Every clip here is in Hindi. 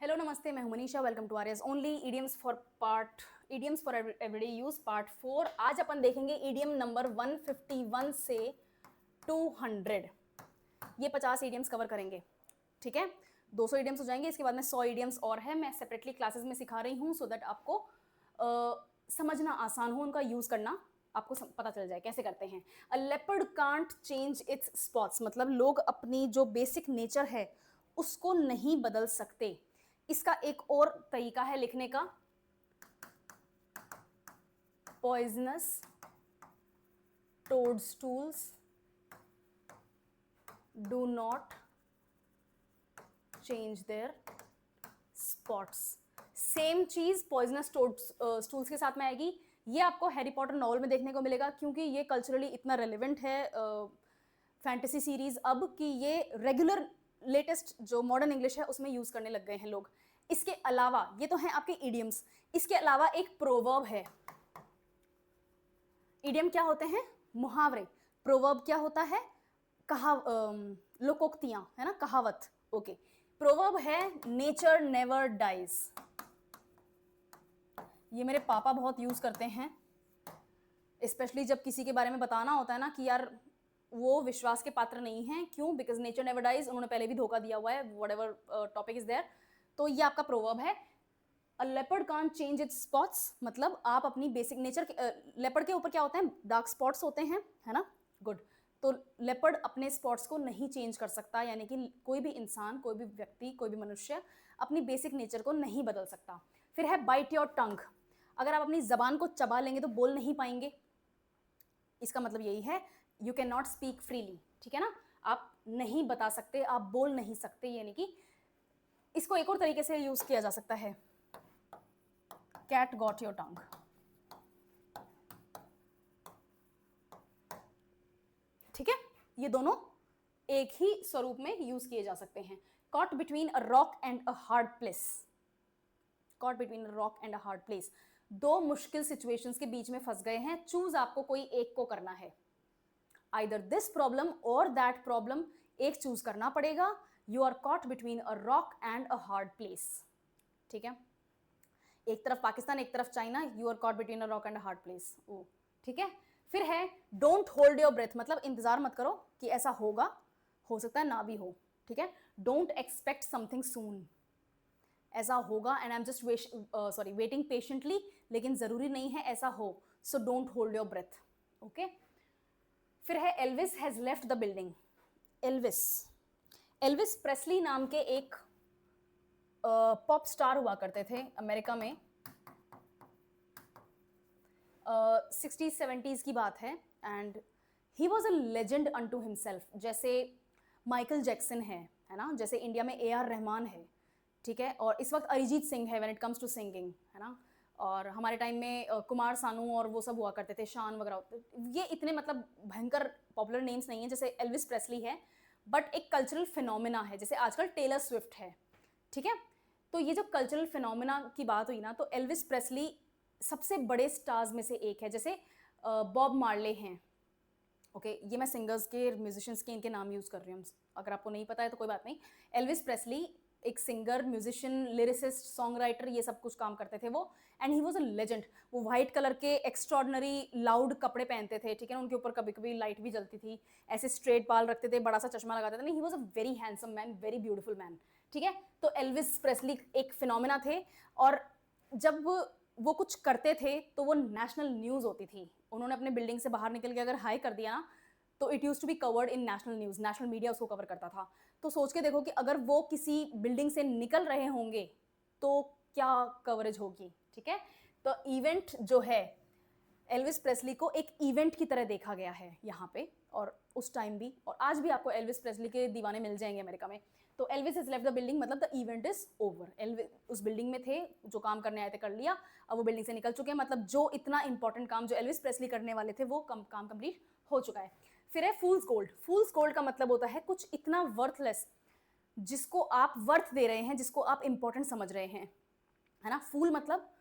हेलो नमस्ते, मैं हूं Manisha. Welcome to Arya's only idioms for everyday use part 4। आज अपन देखेंगे इडियम नंबर 151 से 200। ये 50 इडियम्स कवर करेंगे, ठीक है। 200 इडियम्स हो जाएंगे, इसके बाद में 100 इडियम्स और है। मैं सेपरेटली क्लासेस में सिखा रही हूँ सो दैट आपको समझना आसान हो, उनका यूज करना आपको पता चल जाए कैसे करते हैं। अ leopard can't change it's spots, मतलब लोग अपनी जो बेसिक नेचर है उसको नहीं बदल सकते। इसका एक और तरीका है लिखने का, poisonous toadstools do not change their spots. Same चीज पॉइजनस टोडस्टूल्स के साथ में आएगी। ये आपको हैरी पॉटर नॉवल में देखने को मिलेगा, क्योंकि ये कल्चरली इतना रेलिवेंट है फैंटेसी सीरीज अब कि ये रेगुलर लेटेस्ट जो मॉडर्न इंग्लिश है उसमें यूज करने लग गए हैं लोग। इसके अलावा ये तो हैं आपके इडियम्स, इसके अलावा एक प्रोवर्ब है। इडियम क्या होते हैं? मुहावरे। प्रोवर्ब क्या होता है? लोकोक्तियां, है ना, कहावत। ओके, प्रोवर्ब है नेचर नेवर डाइज। ये मेरे पापा बहुत यूज करते हैं, स्पेशली जब किसी के बारे में बताना होता है ना कि यार वो विश्वास के पात्र नहीं है। क्यों? बिकॉज नेचर नेवर डाइज, उन्होंने पहले भी धोखा दिया हुआ है, व्हाटएवर टॉपिक इज देयर। तो ये आपका प्रोवर्ब है। अ leopard can't change it's spots, मतलब आप अपनी बेसिक नेचर लेपर्ड के ऊपर क्या होते हैं? डार्क स्पॉट्स होते हैं, है ना। गुड। तो लेपर्ड अपने स्पॉट्स को नहीं चेंज कर सकता, यानी कि कोई भी इंसान, कोई भी व्यक्ति, कोई भी मनुष्य अपनी बेसिक नेचर को नहीं बदल सकता। फिर है बाइट योर टंग। अगर आप अपनी जबान को चबा लेंगे तो बोल नहीं पाएंगे। इसका मतलब यही है, you can not speak freely, ठीक है ना। आप नहीं बता सकते, आप बोल नहीं सकते, यानी कि इसको एक और तरीके से यूज किया जा सकता है, कैट गॉट योर टंग। ठीक है, ये दोनों एक ही स्वरूप में यूज किए जा सकते हैं। Cot between a rock and a hard place. Cot between a rock and a hard place, दो मुश्किल सिचुएशंस के बीच में फंस गए हैं, चूज आपको कोई एक को करना है। आइदर दिस प्रॉब्लम और दैट प्रॉब्लम, एक चूज करना पड़ेगा। You are caught between a rock and a hard place, ठीक है। एक तरफ पाकिस्तान, एक तरफ China, you are caught between a rock and a hard place. ओ, ठीक है। फिर है डोंट होल्ड योर ब्रेथ, मतलब इंतजार मत करो कि ऐसा होगा, हो सकता है ना भी हो, ठीक है। डोंट एक्सपेक्ट समथिंग सून, ऐसा होगा and I am just waiting patiently, लेकिन जरूरी नहीं है ऐसा हो, so don't hold your breath. Okay. फिर है Elvis has left the building. Elvis, Elvis Presley नाम के एक पॉप स्टार हुआ करते थे अमेरिका में। 60s 70s की बात है, and he was a legend unto himself. जैसे माइकल जैक्सन है ना, जैसे इंडिया में AR रहमान है, ठीक है, और इस वक्त अरिजीत सिंह है when it comes to singing, है ना। और हमारे टाइम में कुमार सानू और वो सब हुआ करते थे, शान वगैरह। ये इतने मतलब भयंकर पॉपुलर नेम्स नहीं है जैसे एल्विस प्रेस्ली है, बट एक कल्चरल फिनोमिना है, जैसे आजकल टेलर स्विफ्ट है, ठीक है। तो ये जब कल्चरल फिनोमिना की बात हुई ना, तो एल्विस प्रेस्ली सबसे बड़े स्टार्स में से एक है। जैसे बॉब मार्ले हैं, ओके, ये मैं सिंगर्स के, म्यूजिशियंस के इनके नाम यूज कर रही हूँ, अगर आपको नहीं पता है तो कोई बात नहीं। एल्विस प्रेस्ली एक singer, musician, lyricist, song writer, ये सब कुछ काम करते थे वो, and he was a legend. वो व्हाइट कलर के एक्स्ट्रॉर्डनरी लाउड कपड़े पहनते थे, ठीक है ना, उनके ऊपर कभी कभी लाइट भी जलती थी, ऐसे स्ट्रेट बाल रखते थे, बड़ा सा चश्मा लगाते थे। नहीं, ही was a very handsome man, very beautiful man, ठीक है। तो एल्विस प्रेस्ली एक फिनोमिना थे, और जब वो कुछ करते थे तो वो नेशनल न्यूज़ होती थी। उन्होंने अपने बिल्डिंग से बाहर निकल के अगर हाई कर दिया ना, तो it use to be covered in national news, national media उसको कवर करता था। तो सोच के देखो कि अगर वो किसी बिल्डिंग से निकल रहे होंगे तो क्या कवरेज होगी, ठीक है। तो इवेंट जो है, एल्विस प्रेस्ली को एक इवेंट की तरह देखा गया है यहाँ पे, और उस टाइम भी और आज भी आपको एल्विस प्रेस्ली के दीवाने मिल जाएंगे अमेरिका में। तो Elvis is left the building, मतलब the event is over. Elvis उस बिल्डिंग में थे, जो काम करने आए थे कर लिया, अब वो बिल्डिंग से निकल चुके हैं, मतलब जो इतना इंपॉर्टेंट काम जो एल्विस प्रेस्ली करने वाले थे वो काम कंप्लीट हो चुका है। फिर है फूल्स गोल्ड। फूल्स गोल्ड का मतलब होता है कुछ इतना वर्थलेस जिसको आप वर्थ दे रहे हैं, जिसको आप इंपॉर्टेंट समझ रहे हैं, है ना। फूल मतलब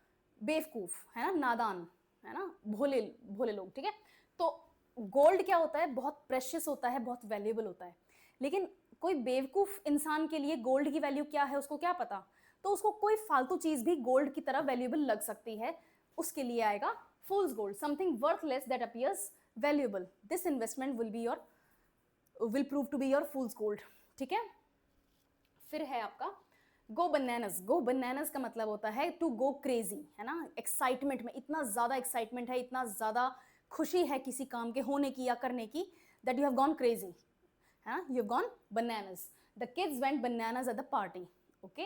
बेवकूफ, है ना, नादान, है ना, भोले भोले लोग, ठीक है। तो गोल्ड क्या होता है? बहुत प्रेशियस होता है, बहुत वैल्यूएबल होता है। लेकिन कोई बेवकूफ इंसान के लिए गोल्ड की वैल्यू क्या है उसको क्या पता। तो उसको कोई फालतू चीज भी गोल्ड की तरह वैल्यूएबल लग सकती है, उसके लिए आएगा fool's gold, something worthless that appears valuable, this investment will prove to be your fool's gold. ठीक है, फिर है आपका गो बनानास। गो बनानास का मतलब होता है टू गो क्रेजी, है ना, एक्साइटमेंट में, इतना ज्यादा एक्साइटमेंट है, इतना ज्यादा खुशी है किसी काम के होने की या करने की, that you have gone crazy, है ना, you have gone bananas. The kids went bananas at the party. Okay,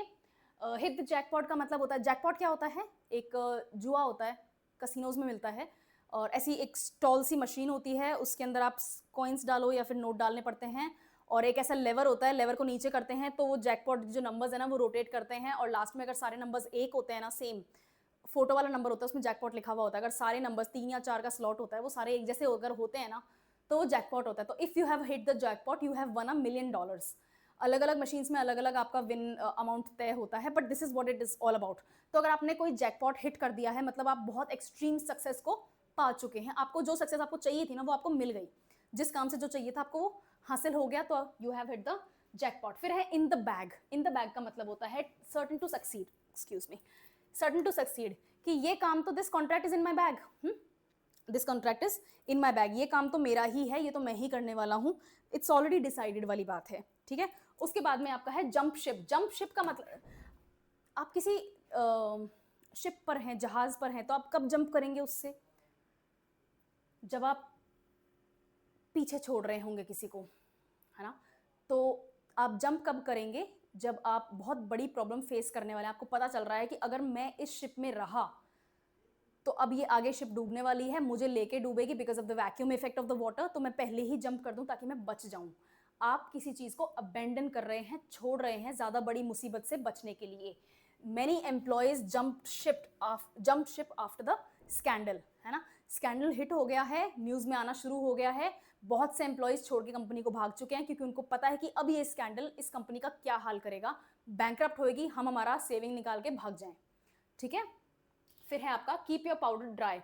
hit the jackpot का मतलब होता है, जैकपॉट क्या होता है, एक जुआ होता है, कसिनोज में मिलता है, और ऐसी एक स्टॉल सी मशीन होती है, उसके अंदर आप कॉइन्स डालो या फिर नोट डालने पड़ते हैं, और एक ऐसा लेवर होता है, लेवर को नीचे करते हैं तो वो जैकपॉट जो नंबर्स है ना वो रोटेट करते हैं, और लास्ट में अगर सारे नंबर्स एक होते हैं ना, सेम फोटो वाला नंबर होता है उसमें जैकपॉट लिखा हुआ होता है, अगर सारे नंबर्स 3 या 4 का स्लॉट होता है वो सारे एक जैसे अगर होते हैं ना तो वो जैकपॉट होता है। तो if you have hit the jackpot you have one $1 million। अलग अलग मशीन्स में अलग अलग आपका विन अमाउंट तय होता है, but this is what it is all about. तो अगर आपने कोई जैकपॉट हिट कर दिया है मतलब आप बहुत एक्सट्रीम सक्सेस को पा चुके हैं, आपको जो सक्सेस आपको चाहिए थी ना वो आपको मिल गई, जिस काम से जो चाहिए था आपको वो हासिल हो गया, तो you have hit the jackpot. फिर है in the bag. In the bag का मतलब होता है certain to succeed, excuse me, certain to succeed, कि ये काम तो this contract is in my bag, this contract is in my bag, ये काम तो मेरा ही है, ये तो मैं ही करने वाला हूँ, इट्स ऑलरेडी डिसाइडेड वाली बात है। ठीक है, उसके बाद में आपका है जंप शिप। जंप शिप का मतलब आप किसी शिप पर हैं, जहाज पर हैं, तो आप कब जंप करेंगे उससे, जब आप पीछे छोड़ रहे होंगे किसी को, है ना। तो आप जंप कब करेंगे, जब आप बहुत बड़ी प्रॉब्लम फेस करने वाले हैं, आपको पता चल रहा है कि अगर मैं इस शिप में रहा तो अब ये आगे शिप डूबने वाली है, मुझे लेके डूबेगी because of the vacuum effect of the water, तो मैं पहले ही जंप कर दूं ताकि मैं बच जाऊं। आप किसी चीज को अबेंडन कर रहे हैं, छोड़ रहे हैं ज्यादा बड़ी मुसीबत से बचने के लिए। Many employees jump ship after the scandal, है ना, स्कैंडल हिट हो गया है, न्यूज में आना शुरू हो गया है, बहुत से एम्प्लॉयज छोड़ के कंपनी को भाग चुके हैं क्योंकि उनको पता है कि अब ये स्कैंडल इस कंपनी का क्या हाल करेगा, बैंकरप्ट होएगी, हम हमारा सेविंग निकाल के भाग जाएं। ठीक है, फिर है आपका keep your powder dry.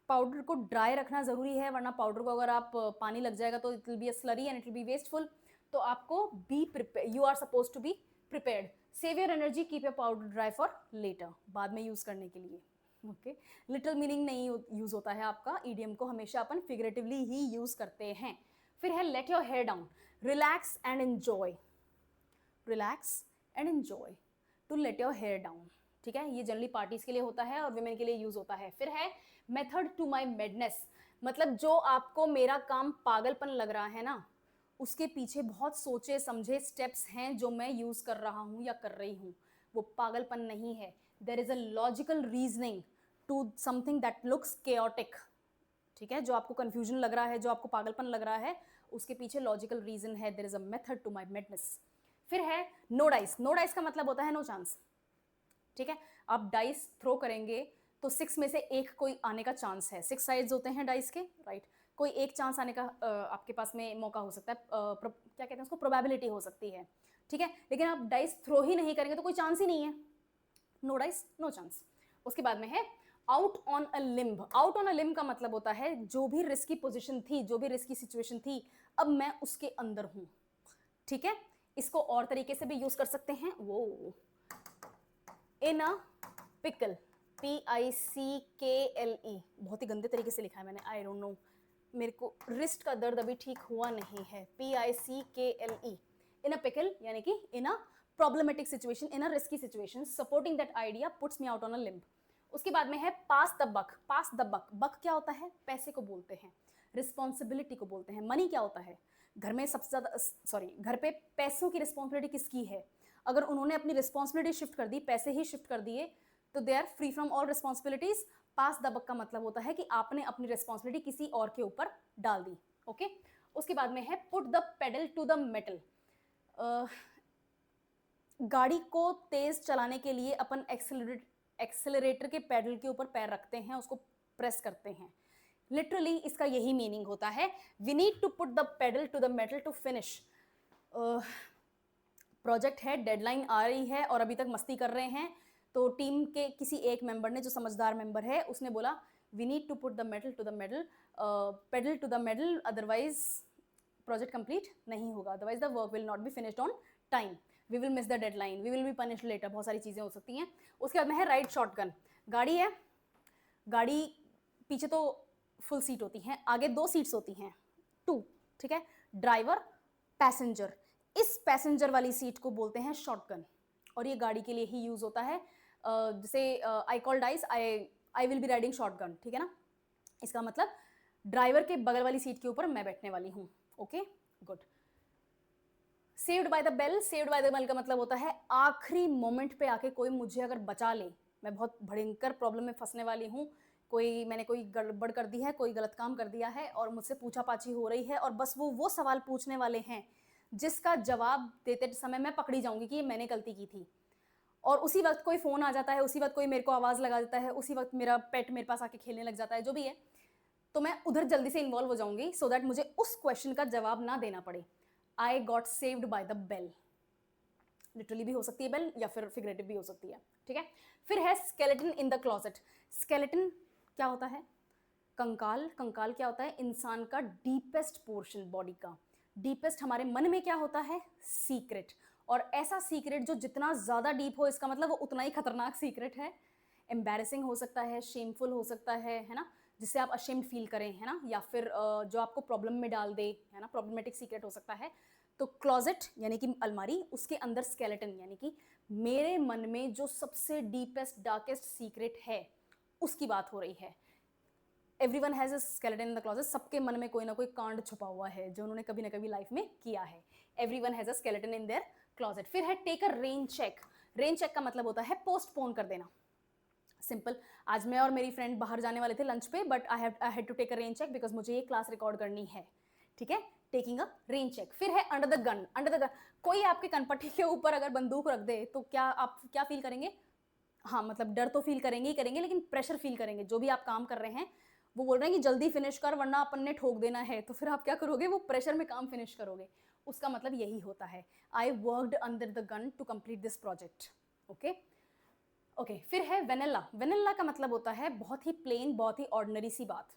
Powder को ड्राई रखना जरूरी है, वरना पाउडर को अगर आप पानी लग जाएगा तो it will be a slurry and it will be wasteful. तो आपको be prepare, you are suppose to be prepared. Save your energy, keep your powder dry for later, बाद में यूज करने के लिए। ओके, लिटिल मीनिंग नहीं यूज होता है आपका, ईडियम को हमेशा अपन फिगरेटिवली ही यूज करते हैं। फिर है let your hair down, relax and enjoy, relax and enjoy, to let your hair down. ठीक है, ये जनरली पार्टीज के लिए होता है और विमेन के लिए यूज होता है। फिर है मेथड टू माई मेडनेस, मतलब जो आपको मेरा काम पागलपन लग रहा है ना, उसके पीछे बहुत सोचे समझे स्टेप्स हैं जो मैं यूज कर रहा हूं या कर रही हूं, वो पागलपन नहीं है। There is a logical reasoning to something that looks chaotic. ठीक है, जो आपको कंफ्यूजन लग रहा है, जो आपको पागलपन लग रहा है, उसके पीछे लॉजिकल रीजन है, there is a method to my madness. फिर है नो डाइस। नो डाइस का मतलब होता है नो चांस। ठीक है, आप डाइस थ्रो करेंगे तो 6 में से एक कोई आने का चांस है, 6 साइड्स होते हैं डाइस के, राइट, कोई एक चांस आने का आपके पास में मौका हो सकता है, क्या कहते हैं उसको, प्रोबेबिलिटी हो सकती है। ठीक है, लेकिन आप डाइस थ्रो ही नहीं करेंगे तो कोई चांस ही नहीं है, नो डाइस नो चांस। उसके बाद में है out on a limb. Out on a limb का मतलब होता है जो भी रिस्की पोजीशन थी, जो भी रिस्की सिचुएशन थी, अब मैं उसके अंदर हूं। ठीक है, इसको और तरीके से भी यूज कर सकते हैं, वो इन अ पिकल, PICKLE, बहुत ही गंदे तरीके से लिखा है मैंने, आई डोंट नो, मेरे को रिस्ट का दर्द अभी ठीक हुआ नहीं है, PICKLE, इन अ पिकल, यानी कि in a problematic situation, in a risky situation, supporting that idea puts me out on a limb. उसके बाद में है पास द बक। पास द बक, बक क्या होता है, पैसे को बोलते हैं, रिस्पॉन्सिबिलिटी को बोलते हैं। मनी क्या होता है, घर में सबसे ज्यादा, सॉरी, घर पे पैसों की रिस्पॉन्सिबिलिटी किसकी है, अगर उन्होंने अपनी रिस्पॉन्सिबिलिटी शिफ्ट कर दी, पैसे ही शिफ्ट कर दिए, तो they are free from all responsibilities. Pass the buck का मतलब होता है कि आपने अपनी रिस्पॉन्सिबिलिटी किसी और के ऊपर डाल दी। ओके, उसके बाद में है put the pedal to the metal. गाड़ी को तेज चलाने के लिए अपन एक्सेलरेटर के पेडल के ऊपर पैर रखते हैं, उसको प्रेस करते हैं, लिटरली इसका यही मीनिंग होता है, we need to put the pedal to the metal to finish. Project है, डेडलाइन आ रही है और अभी तक मस्ती कर रहे हैं, तो टीम के किसी एक मेंबर ने, जो समझदार मेंबर है, उसने बोला we need to put the metal to the metal, pedal to the metal, otherwise project complete नहीं होगा, otherwise the work will not be finished on time. We will miss the deadline, we will be punished later, बहुत सारी चीज़ें हो सकती हैं। उसके बाद में है राइड शॉटगन। गाड़ी है, गाड़ी पीछे तो फुल सीट होती हैं, आगे 2 सीट्स होती हैं, 2, ठीक है, ड्राइवर, पैसेंजर। इस पैसेंजर वाली सीट को बोलते हैं शॉटगन, और ये गाड़ी के लिए ही यूज होता है। जैसे I called ice, I will be riding shotgun, ठीक है ना। इसका मतलब ड्राइवर के बगल वाली सीट के ऊपर मैं बैठने वाली हूँ। Okay, good. Saved by the bell, saved by the bell का मतलब होता है आखिरी मोमेंट पे आके कोई मुझे अगर बचा ले, मैं बहुत भयंकर प्रॉब्लम में फंसने वाली हूँ, मैंने कोई गड़बड़ कर दी है, कोई गलत काम कर दिया है और मुझसे पूछा-पाछी हो रही है, और बस वो सवाल पूछने वाले हैं जिसका जवाब देते समय मैं पकड़ी जाऊंगी कि ये मैंने गलती की थी, और उसी वक्त कोई फ़ोन आ जाता है, उसी वक्त कोई मेरे को आवाज़ लगा देता है, उसी वक्त मेरा पेट मेरे पास आके खेलने लग जाता है, जो भी है, तो मैं उधर जल्दी से इन्वॉल्व हो जाऊंगी सो दैट मुझे उस क्वेश्चन का जवाब ना देना पड़े। I got saved by the bell, literally भी हो सकती है बेल, या फिर फिगरेटिव भी हो सकती है, ठीक है। फिर है skeleton in the closet. Skeleton क्या होता है? कंकाल। कंकाल क्या होता है? इंसान का डीपेस्ट पोर्शन, बॉडी का डीपेस्ट। हमारे मन में क्या होता है? सीक्रेट। और ऐसा सीक्रेट जो जितना ज़्यादा डीप हो, इसका मतलब वो उतना ही खतरनाक सीक्रेट है। एम्बैरेसिंग हो सकता है, शेमफुल हो सकता है ना, जिससे आप अशेम्ड फील करें, है ना, या फिर जो आपको प्रॉब्लम में डाल दे, है ना, प्रॉब्लमेटिक सीक्रेट हो सकता है। तो क्लोजेट यानी कि अलमारी, उसके अंदर स्केलेटन यानी कि मेरे मन में जो सबसे डीपेस्ट डार्केस्ट सीक्रेट है उसकी बात हो रही है। Everyone has a skeleton in the closet. सबके मन में कोई ना कोई कांड छुपा हुआ है जो उन्होंने कभी ना कभी लाइफ में किया है। Everyone has a skeleton in their closet. फिर है take a rain check. Rain check का मतलब होता है पोस्टपोन कर देना। सिंपल, आज मैं और मेरी फ्रेंड बाहर जाने वाले थे लंच पे, but I had to take a rain check because मुझे ये क्लास रिकॉर्ड करनी है, ठीक है, टेकिंग अ रेन चेक। फिर है under the gun. Under the gun, कोई आपके कनपट्टी के ऊपर अगर बंदूक रख दे तो क्या आप क्या फील करेंगे? हाँ, मतलब डर तो फील करेंगे ही करेंगे, लेकिन प्रेशर फील करेंगे। जो भी आप काम कर रहे हैं, वो बोल रहे हैं कि जल्दी फिनिश कर वरना अपन ने ठोक देना है, तो फिर आप क्या करोगे? वो प्रेशर में काम फिनिश करोगे। उसका मतलब यही होता है, I worked under the gun to complete this project. Okay okay. फिर है वेनिला। वेनिला का मतलब होता है बहुत ही प्लेन, बहुत ही ऑर्डिनरी सी बात।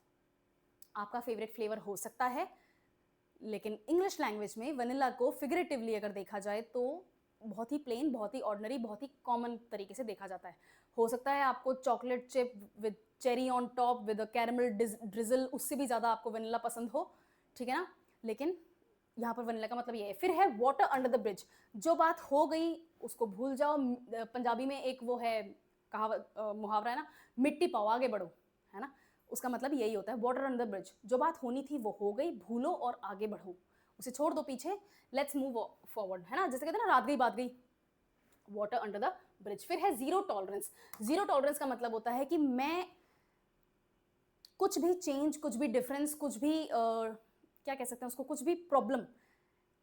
आपका फेवरेट फ्लेवर हो सकता है, लेकिन इंग्लिश लैंग्वेज में वेनिला को फिगरेटिवली अगर देखा जाए तो बहुत ही प्लेन, बहुत ही ऑर्डिनरी, बहुत ही कॉमन तरीके से देखा जाता है। हो सकता है आपको chocolate chip with cherry on top with a caramel drizzle, उससे भी ज़्यादा आपको वेनिला पसंद हो, ठीक है ना, लेकिन यहाँ पर वेनिला का मतलब ये है। फिर है वाटर अंडर द ब्रिज। जो बात हो गई उसको भूल जाओ। पंजाबी में एक वो है कहावत, मुहावरा है ना, मिट्टी पाओ आगे बढ़ो, है ना, उसका मतलब यही होता है, वाटर अंडर द ब्रिज। जो बात होनी थी वो हो गई, भूलो और आगे बढ़ो, उसे छोड़ दो पीछे, लेट्स मूव फॉरवर्ड, है ना, जैसे कहते हैं ना, रात गई बात गई, वाटर अंडर द ब्रिज। फिर है जीरो टॉलरेंस। जीरो टॉलरेंस का मतलब होता है कि मैं कुछ भी चेंज, कुछ भी डिफरेंस, कुछ भी क्या कह सकते हैं उसको, कुछ भी प्रॉब्लम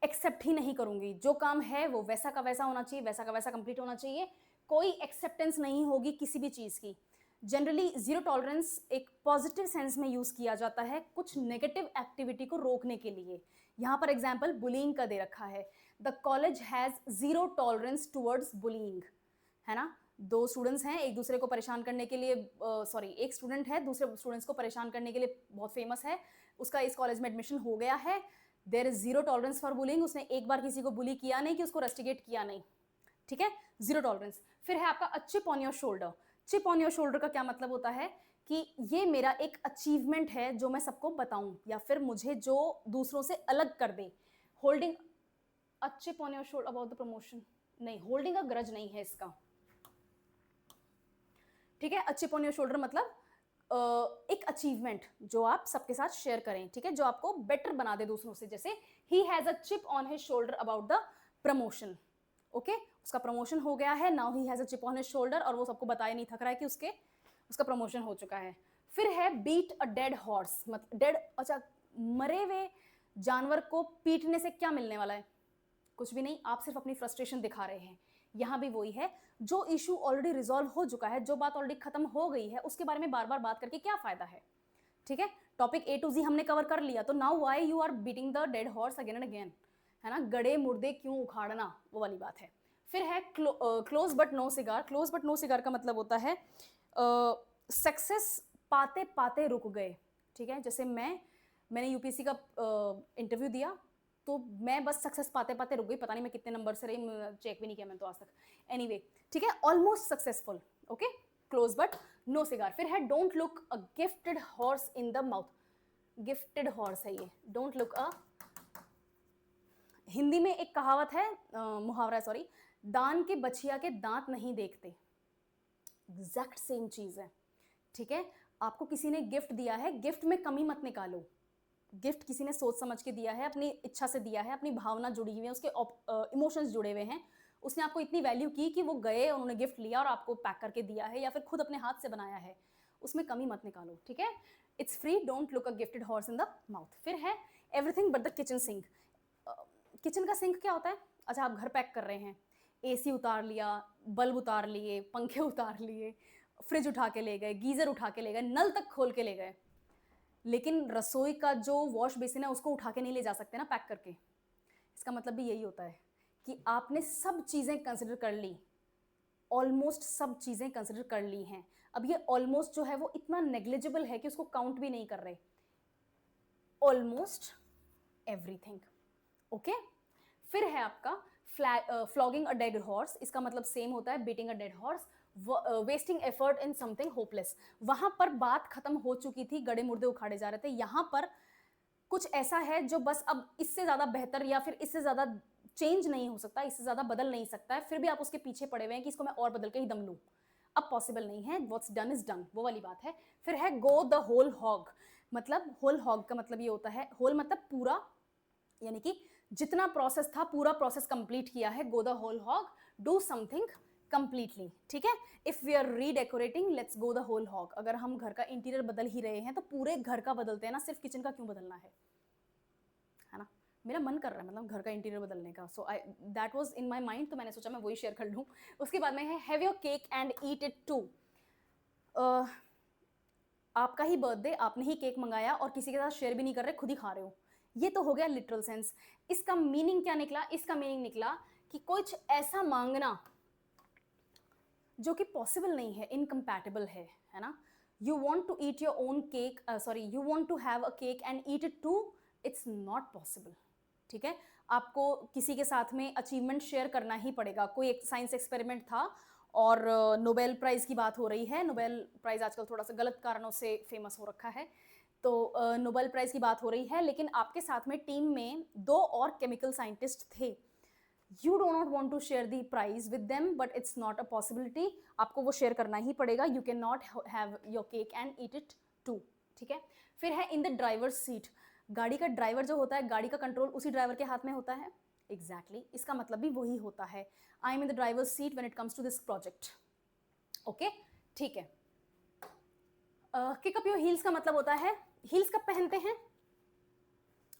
एक्सेप्ट ही नहीं करूंगी। जो काम है वो वैसा का वैसा होना चाहिए, वैसा का वैसा कंप्लीट होना चाहिए, कोई एक्सेप्टेंस नहीं होगी किसी भी चीज़ की। जनरली जीरो टॉलरेंस एक पॉजिटिव सेंस में यूज़ किया जाता है कुछ नेगेटिव एक्टिविटी को रोकने के लिए। यहाँ पर एग्जाम्पल बुलिंग का दे रखा है, the college has zero tolerance towards bullying, है ना। 2 स्टूडेंट्स हैं एक दूसरे को परेशान करने के लिए, सॉरी एक स्टूडेंट है दूसरे स्टूडेंट्स को परेशान करने के लिए बहुत फेमस है, उसका इस कॉलेज में एडमिशन हो गया है, there is zero tolerance for bullying. उसने एक बार किसी को बुली किया नहीं कि उसको रेस्टिगेट किया नहीं, ठीक है, जीरो टॉलरेंस। फिर है आपका chip on your shoulder. Chip on your shoulder का क्या मतलब होता है कि ये मेरा एक अचीवमेंट है जो मैं सबको बताऊं, या फिर मुझे जो दूसरों से अलग कर दे। Holding a chip on your shoulder about the promotion, नहीं, होल्डिंग अ ग्रज नहीं है इसका, ठीक है। चिप ऑन योर शोल्डर मतलब एक अचीवमेंट जो आप सबके साथ शेयर करें, ठीक है, जो आपको बेटर बना दे दूसरों से। जैसे he has a chip on his shoulder about the promotion, okay, उसका प्रमोशन हो गया है, now he has a chip on his shoulder, और वो सबको बताया नहीं थक रहा है कि उसका प्रमोशन हो चुका है। फिर है बीट अ डेड हॉर्स। मतलब डेड, अच्छा, मरे हुए जानवर को पीटने से क्या मिलने वाला है? कुछ भी नहीं, आप सिर्फ अपनी फ्रस्ट्रेशन दिखा रहे हैं। यहाँ भी वही है, जो इशू ऑलरेडी रिजॉल्व हो चुका है, जो बात ऑलरेडी खत्म हो गई है, उसके बारे में बार बार बात करके क्या फायदा है, ठीक है। टॉपिक A to Z हमने कवर कर लिया, तो now why you are beating the dead horse again and again, है ना, गड़े मुर्दे क्यों उखाड़ना, वो वाली बात है। फिर है close but no cigar. Close but no cigar का मतलब होता है सक्सेस पाते पाते रुक गए, ठीक है। जैसे मैंने यूपीएससी का इंटरव्यू दिया, तो मैं बस सक्सेस पाते पाते रुक गई, पता नहीं मैं कितने नंबर से रही, चेक भी नहीं किया मैंने तो आज तक। एनीवे, ठीक है, almost successful, okay, close but no cigar. फिर है don't look a gifted horse in the mouth. Gifted horse है ये, डोंट लुक अ, हिंदी में एक कहावत है, मुहावरा सॉरी, दान के बछिया के दांत नहीं देखते, एग्जैक्ट सेम चीज है, ठीक है। आपको किसी ने गिफ्ट दिया है, गिफ्ट में कमी मत निकालो, गिफ्ट किसी ने सोच समझ के दिया है, अपनी इच्छा से दिया है, अपनी भावना जुड़ी हुई है, उसके इमोशंस जुड़े हुए हैं, उसने आपको इतनी वैल्यू की कि वो गए, उन्होंने गिफ्ट लिया और आपको पैक करके दिया है, या फिर खुद अपने हाथ से बनाया है, उसमें कमी मत निकालो, ठीक है। It's free, don't look a gifted horse in the mouth. फिर है everything but the kitchen sink. Kitchen का सिंक क्या होता है? अच्छा, आप घर पैक कर रहे हैं, एसी उतार लिया, बल्ब उतार लिए, पंखे उतार लिए, फ्रिज उठा के ले गए, गीजर उठा के ले गए, नल तक खोल के ले गए, लेकिन रसोई का जो वॉश बेसिन है उसको उठा के नहीं ले जा सकते ना पैक करके। इसका मतलब भी यही होता है कि आपने सब चीज़ें कंसिडर कर ली, ऑलमोस्ट सब चीज़ें कंसिडर कर ली हैं। अब ये ऑलमोस्ट जो है वो इतना नेग्लिजिबल है कि उसको काउंट भी नहीं कर रहे, ऑलमोस्ट एवरीथिंग, ओके। फिर है आपका फ्लॉगिंग अ डेड हॉर्स। इसका मतलब सेम होता है beating a dead horse, wasting effort in something hopeless. वहां पर बात खत्म हो चुकी थी, गड़े मुर्दे उखाड़े जा रहे थे, यहां पर कुछ ऐसा है जो बस अब इससे ज्यादा बेहतर या फिर इससे ज्यादा चेंज नहीं हो सकता, इससे ज्यादा बदल नहीं सकता है, फिर भी आप उसके पीछे पड़े हुए हैं कि इसको मैं और बदल के ही दम लूं, अब पॉसिबल नहीं है, व्हाट्स डन इज डन, वो वाली बात है। फिर है गो द होल हॉग। मतलब होल हॉग का मतलब ये होता है, होल मतलब पूरा, यानी कि जितना प्रोसेस था पूरा प्रोसेस कंप्लीट किया है, go the whole hog, do something completely, ठीक है। If we are redecorating, let's go the whole hog. अगर हम घर का इंटीरियर बदल ही रहे हैं तो पूरे घर का बदलते हैं ना, सिर्फ किचन का क्यों बदलना है ना। मेरा मन कर रहा है मतलब घर का इंटीरियर बदलने का, so I that was in my mind, तो मैंने सोचा मैं वही शेयर कर लूँ। उसके बाद में है have your cake and eat it too. आपका ही बर्थडे, आपने ही केक मंगाया और किसी के साथ शेयर भी नहीं कर रहे, खुद ही खा रहे हो, ये तो हो गया लिटरल सेंस। इसका मीनिंग क्या निकला? इसका मीनिंग निकला कि कुछ ऐसा मांगना जो कि पॉसिबल नहीं है, इनकम्पैटिबल है ना। You want to eat your own cake, sorry, you want to have a cake and eat it too, it's not possible, ठीक है। आपको किसी के साथ में अचीवमेंट शेयर करना ही पड़ेगा। कोई एक साइंस एक्सपेरिमेंट था और नोबेल प्राइज़ की बात हो रही है, नोबेल प्राइज़ आजकल थोड़ा सा गलत कारणों से फेमस हो रखा है, तो नोबेल प्राइज़ की बात हो रही है, लेकिन आपके साथ में टीम में 2 और केमिकल साइंटिस्ट थे। You do not want to share the prize with them, but it's not a possibility, आपको वो शेयर करना ही पड़ेगा। You can not have your cake and eat it too, ठीक है। फिर है इन द ड्राइवर सीट। गाड़ी का ड्राइवर जो होता है, गाड़ी का कंट्रोल उसी ड्राइवर के हाथ में होता है, एग्जैक्टली exactly. इसका मतलब भी वही होता है, I am in the driver seat when it comes to this project, okay, ठीक है। किक अप योर हील्स का मतलब होता है, हील्स कब पहनते हैं?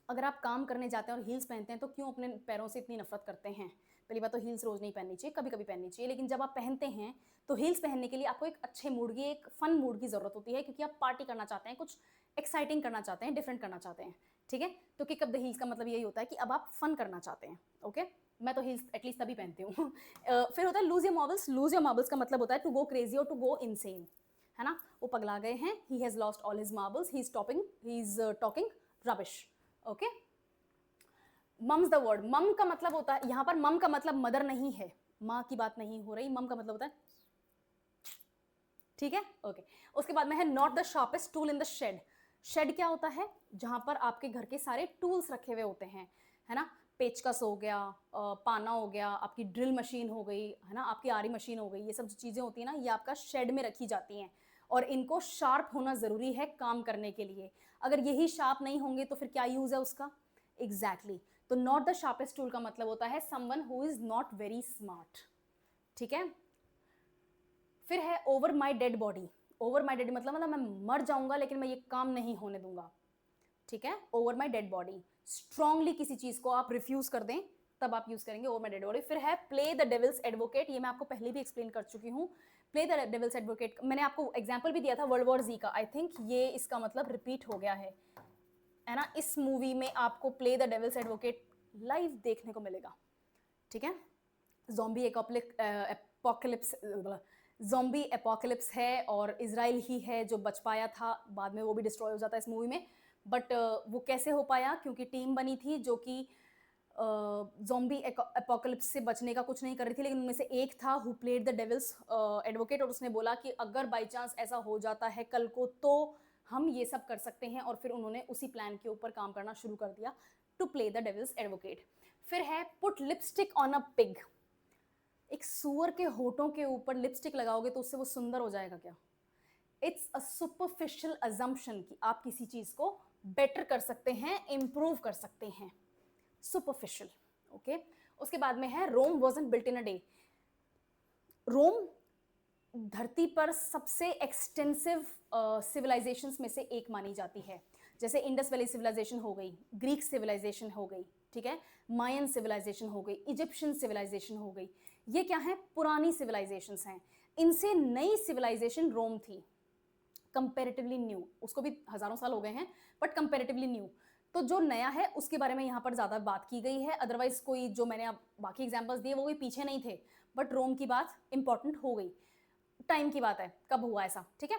अगर आप काम करने जाते हैं और हील्स पहनते हैं तो क्यों अपने पैरों से इतनी नफरत करते हैं? पहली बात तो हील्स रोज नहीं पहननी चाहिए, कभी कभी पहननी चाहिए, लेकिन जब आप पहनते हैं तो हील्स पहनने के लिए आपको एक अच्छे मूड की, एक फन मूड की जरूरत होती है, क्योंकि आप पार्टी करना चाहते हैं, कुछ एक्साइटिंग करना चाहते हैं, डिफरेंट करना चाहते हैं, ठीक है। तो किक अप द हील्स का मतलब यही होता है कि अब आप फन करना चाहते हैं, ओके। मैं तो हील्स एटलीस्ट तभी पहनती हूँ। फिर होता है lose your marbles. Lose your marbles का मतलब होता है टू गो क्रेजी और टू गो इनसेन, है ना। वो पगला गए हैं, he has lost all his marbles, he is talking rubbish, okay. Mum's the word, mum का मतलब होता है, यहां पर मम का मतलब मदर नहीं है, माँ की बात नहीं हो रही, मम का मतलब होता है, ठीक है, ओके। उसके बाद में है not the sharpest tool in the shed. Shed क्या होता है? जहां पर आपके घर के सारे टूल्स रखे हुए होते हैं, है ना। पेचकस हो गया, पाना हो गया, आपकी ड्रिल मशीन हो गई, है ना, आपकी आरी मशीन हो गई, ये सब जो चीज़ें होती हैं ना, ये आपका शेड में रखी जाती हैं और इनको शार्प होना ज़रूरी है काम करने के लिए। अगर यही शार्प नहीं होंगे तो फिर क्या यूज़ है उसका? एग्जैक्टली तो नॉट द शार्पेस्ट टूल का मतलब होता है someone who is not very smart, ठीक है। फिर है over my dead body. Over my dead मतलब मैं मर जाऊंगा लेकिन मैं ये काम नहीं होने दूंगा, ठीक है। Over my dead body, strongly किसी चीज को आप रिफ्यूज कर दें तब आप यूज करेंगे ओवर माई डेड बॉडी। फिर है प्ले द डेविल्स एडवोकेट। ये मैं आपको पहले भी एक्सप्लेन कर चुकी हूँ। प्ले द डेविल्स एडवोकेट मैंने आपको एग्जाम्पल भी दिया था वर्ल्ड वॉर Z का, आई थिंक ये इसका मतलब रिपीट हो गया है ना। इस मूवी में आपको play the devil's advocate live देखने को मिलेगा, ठीक है। ज़ॉम्बी एपोकलिप्स, ज़ॉम्बी एपोकलिप्स है और इजराइल ही है जो बच पाया था, बाद में वो भी डिस्ट्रॉय हो जाता है इस मूवी में। बट वो कैसे हो पाया? क्योंकि टीम बनी थी जो कि ज़ॉम्बी एपोकलिप्स से बचने का कुछ नहीं कर रही थी, लेकिन उनमें से एक था who played the devil's advocate, और उसने बोला कि अगर बाई चांस ऐसा हो जाता है कल को तो हम ये सब कर सकते हैं, और फिर उन्होंने उसी प्लान के ऊपर काम करना शुरू कर दिया to play the devil's advocate. फिर है put lipstick on a pig. एक सूअर के होठों के ऊपर लिपस्टिक लगाओगे तो उससे वो सुंदर हो जाएगा क्या? इट्स अ सुपरफिशियल अजम्पशन कि आप किसी चीज को बेटर कर सकते हैं, इंप्रूव कर सकते हैं, सुपरफिशियल। ओके, उसके बाद में है Rome wasn't built in a day. Rome धरती पर सबसे एक्सटेंसिव सिविलाइजेशंस में से एक मानी जाती है। जैसे इंडस वैली सिविलाइजेशन हो गई, ग्रीक सिविलाइजेशन हो गई, ठीक है, मायन सिविलाइजेशन हो गई, इजिप्शियन सिविलाइजेशन हो गई। ये क्या है? पुरानी सिविलाइजेशंस हैं। इनसे नई सिविलाइजेशन रोम थी, कंपेरेटिवली न्यू। उसको भी हजारों साल हो गए हैं, बट कंपेरेटिवली न्यू। तो जो नया है उसके बारे में यहाँ पर ज़्यादा बात की गई है। अदरवाइज कोई जो मैंने अब बाकी एग्जाम्पल्स दिए वो कोई पीछे नहीं थे, बट रोम की बात इंपॉर्टेंट हो गई। टाइम की बात है, कब हुआ ऐसा, ठीक है।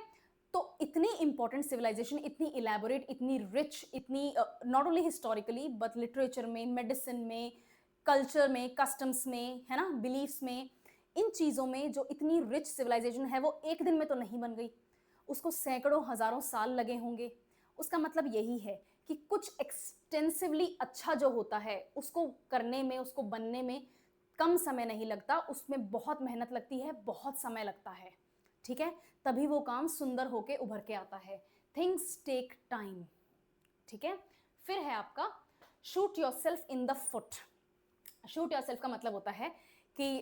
तो इतनी इंपॉर्टेंट सिविलाइजेशन, इतनी इलेबोरेट, इतनी रिच, इतनी not only historically but literature में, मेडिसिन में, कल्चर में, कस्टम्स में, है ना, बिलीफ्स में, इन चीज़ों में जो इतनी रिच सिविलाइजेशन है वो एक दिन में तो नहीं बन गई, उसको सैकड़ों हजारों साल लगे होंगे। उसका मतलब यही है कि कुछ एक्सटेंसिवली अच्छा जो होता है उसको करने में, उसको बनने में कम समय नहीं लगता, उसमें बहुत मेहनत लगती है, बहुत समय लगता है, ठीक है, तभी वो काम सुंदर होके उभर के आता है। थिंग्स टेक टाइम, ठीक है। फिर है आपका shoot your self in the foot. Shoot your self का मतलब होता है कि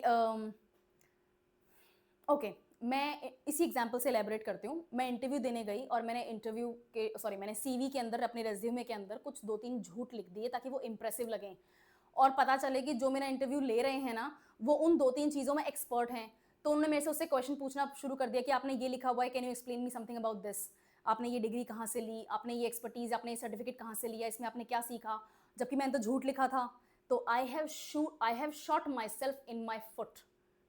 ओके, मैं इसी एग्जाम्पल से एलेबरेट करती हूँ। मैं इंटरव्यू देने गई और मैंने सीवी के अंदर, अपने रेज्यूमे के अंदर कुछ 2-3 झूठ लिख दिए ताकि वो इंप्रेसिव लगें, और पता चले कि जो मेरा इंटरव्यू ले रहे हैं ना वो उन 2-3 चीज़ों में एक्सपर्ट हैं। तो उन्होंने मेरे से उससे क्वेश्चन पूछना शुरू कर दिया कि आपने ये लिखा हुआ है, can you explain me something about this, आपने ये डिग्री कहाँ से ली, आपने ये एक्सपर्टीज़, आपने ये सर्टिफिकेट कहाँ से लिया, इसमें आपने क्या सीखा, जबकि मैंने तो झूठ लिखा था। तो I have shot my self in my foot,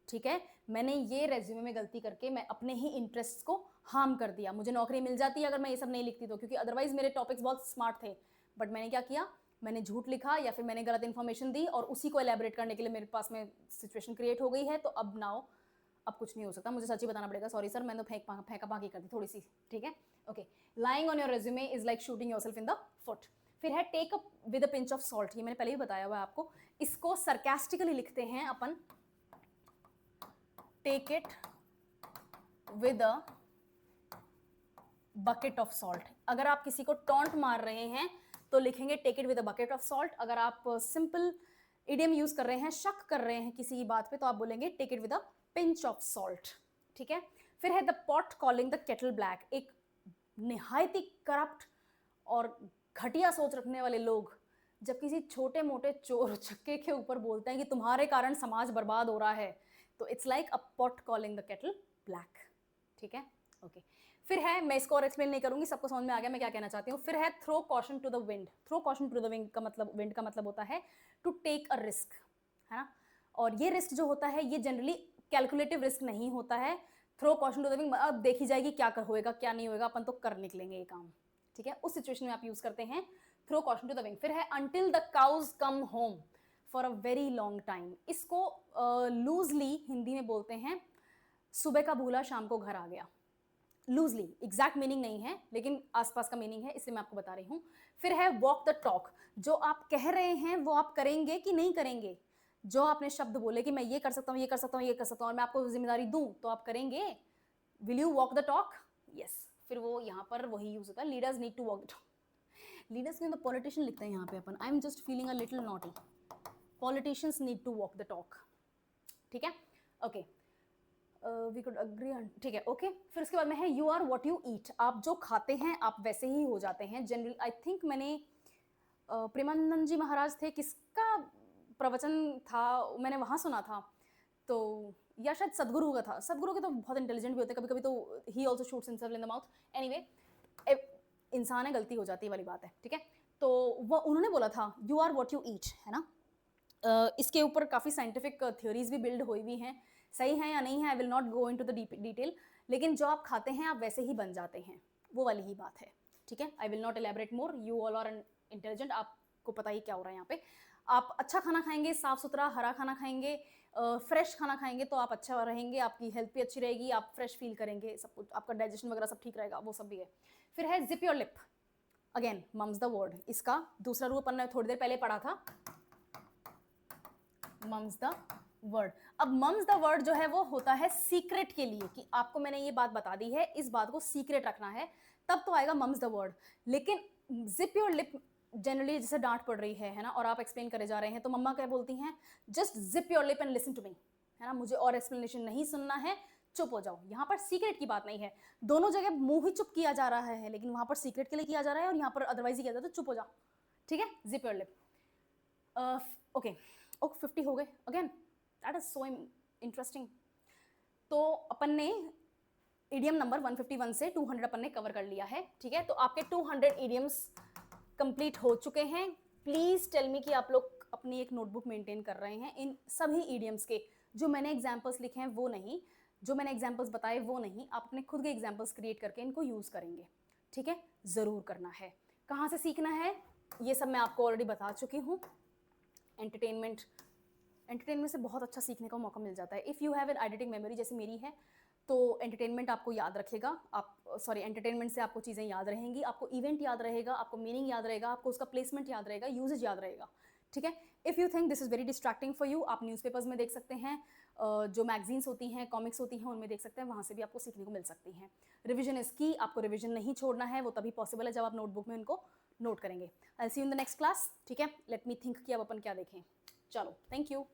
ठीक है। मैंने ये रेज्यूमे में गलती करके मैं अपने ही इंटरेस्ट को हार्म कर दिया। मुझे नौकरी मिल जाती है अगर मैं ये सब नहीं लिखती तो, क्योंकि अदरवाइज मेरे टॉपिक्स बहुत स्मार्ट थे, बट मैंने क्या किया, मैंने झूठ लिखा या फिर मैंने गलत इन्फॉर्मेशन दी, और उसी को एलैबोरेट करने के लिए मेरे पास में सिचुएशन क्रिएट हो गई है। तो अब कुछ नहीं हो सकता, मुझे सच ही बताना पड़ेगा, सॉरी सर, मैंने तो फेंका बाकी कर दी थोड़ी सी, ठीक है। Okay, lying on your resume is like shooting yourself in the foot. फिर है take up with a pinch of salt. ये मैंने पहले भी बताया हुआ है आपको। इसको सरकास्टिकली लिखते हैं अपन, take it with a bucket of salt. अगर आप किसी को टॉन्ट मार रहे हैं तो लिखेंगे take it with a bucket of salt. अगर आप सिंपल इडियम यूज कर रहे हैं, शक कर रहे हैं किसी बात पे, तो आप बोलेंगे take it with a pinch of salt, ठीक है। फिर है the pot calling the kettle black. एक निहायती करप्ट और घटिया सोच रखने वाले लोग जब किसी छोटे मोटे चोर चक्के के ऊपर बोलते हैं कि तुम्हारे कारण समाज बर्बाद हो रहा है, तो it's like a pot calling the kettle black, ठीक है। ओके, फिर है, मैं इसको और एक्सप्लेन नहीं करूंगी, सबको समझ में आ गया मैं क्या कहना चाहती हूँ। फिर है throw caution to the wind. Throw caution to the wind का मतलब होता है टू टेक अ रिस्क, है ना। और ये रिस्क जो होता है ये जनरली कैलकुलेटिव रिस्क नहीं होता है। Throw caution to the wind, अब देखी जाएगी क्या होएगा क्या नहीं होएगा, अपन तो कर निकलेंगे ये काम, ठीक है। उस सिचुएशन में आप यूज करते हैं throw caution to the wind. फिर है until the cows come home for a very long time. इसको लूजली हिंदी में बोलते हैं सुबह का भूला शाम को घर आ गया। लूजली, एग्जैक्ट मीनिंग नहीं है लेकिन आसपास का मीनिंग है, इसलिए मैं आपको बता रही हूँ। फिर है वॉक द टॉक। जो आप कह रहे हैं वो आप करेंगे कि नहीं करेंगे। जो आपने शब्द बोले कि मैं ये कर सकता हूँ, ये कर सकता हूँ, ये कर सकता हूँ, और मैं आपको जिम्मेदारी दूं, तो आप करेंगे। Will you walk the talk? Yes. फिर वो यहाँ पर वही यूज होता है, leaders need to walk the talk. Leaders के अंदर पॉलिटिशियन लिखते हैं यहाँ पे अपन। I am just feeling a little naughty. Politicians need to walk the talk, ठीक है। Okay, we could agree on, ठीक है, ओके। फिर उसके बाद में है you are what you eat. आप जो खाते हैं आप वैसे ही हो जाते हैं जनरली। आई थिंक मैंने प्रेमानंद जी महाराज थे, किसका प्रवचन था मैंने वहाँ सुना था, तो या शायद सदगुरु का था। सदगुरु के तो बहुत इंटेलिजेंट भी होते हैं, कभी कभी तो he also shoots himself in the mouth. Anyway, इंसान है, गलती हो जाती है वाली बात है, ठीक है। तो वो उन्होंने बोला था you are what you eat, है ना। इसके ऊपर काफ़ी साइंटिफिक थ्योरीज भी बिल्ड हुई हुई हैं, सही है या नहीं है, I will not go into the detail, लेकिन जो आप खाते हैं आप वैसे ही बन जाते हैं, वो वाली ही बात है, ठीक है। I will not elaborate more, you all are intelligent, आपको पता ही क्या हो रहा है यहाँ पे। आप अच्छा खाना खाएंगे, साफ सुथरा हरा खाना खाएंगे, फ्रेश खाना खाएंगे तो आप अच्छा रहेंगे, आपकी हेल्थ भी अच्छी रहेगी, आप फ्रेश फील करेंगे, सब कुछ आपका डाइजेशन वगैरह सब ठीक रहेगा, वो सब भी है। फिर है zip your lip, again mum's the word, इसका दूसरा रूप अपन ने थोड़ी देर पहले पढ़ा था, मम्स द वर्ड। अब मम्स द वर्ड जो है वो होता है सीक्रेट के लिए, कि आपको मैंने ये बात बता दी है, इस बात को सीक्रेट रखना है, तब तो आएगा मम्स द वर्ड। लेकिन जिप योर लिप जनरली जैसे डांट पड़ रही है ना, और आप एक्सप्लेन करे जा रहे हैं, तो मम्मा क्या बोलती हैं, just zip your lip and listen to me, है ना, मुझे और एक्सप्लेनेशन नहीं सुनना है, चुप हो जाओ। यहाँ पर सीक्रेट की बात नहीं है, दोनों जगह मुंह ही चुप किया जा रहा है, लेकिन वहां पर सीक्रेट के लिए किया जा रहा है, और यहाँ पर अदरवाइज ही किया जाता है, तो चुप हो जाओ, ठीक है, zip your lip. Okay, okay 50 हो गए, again that is so interesting. तो अपन ने इडियम नंबर 151 से 200 अपन ने कवर कर लिया है, ठीक है। तो आपके 200 इडियम्स कंप्लीट हो चुके हैं। प्लीज टेल मी कि आप लोग अपनी एक नोटबुक मेंटेन कर रहे हैं इन सभी इडियम्स के, जो मैंने एग्जांपल्स लिखे हैं वो नहीं, जो मैंने एग्जांपल्स बताए वो नहीं, आप अपने खुद के एग्जांपल्स क्रिएट करके इनको यूज करेंगे, ठीक है, जरूर करना है। कहाँ से सीखना है ये सब मैं आपको ऑलरेडी बता चुकी हूँ। एंटरटेनमेंट से बहुत अच्छा सीखने का मौका मिल जाता है। If you have an eidetic memory जैसे मेरी है, तो एंटरटेनमेंट आपको याद रखेगा, एंटरटेनमेंट से आपको चीज़ें याद रहेंगी, आपको इवेंट याद रहेगा, आपको मीनिंग याद रहेगा, आपको उसका प्लेसमेंट याद रहेगा, यूजेज याद रहेगा, ठीक है। If you think this is very distracting for you, आप न्यूज़पेपर्स में देख सकते हैं, जो मैगजीन्स होती हैं, कॉमिक्स होती हैं, उनमें देख सकते हैं, वहाँ से भी आपको सीखने को मिल सकती हैं। रिविजन इज की, आपको रिविजन नहीं छोड़ना है, वो तभी पॉसिबल है जब आप नोटबुक में उनको नोट करेंगे। I see you in the next class, ठीक है। लेट मी थिंक कि अब अपन क्या देखें। चलो, थैंक यू।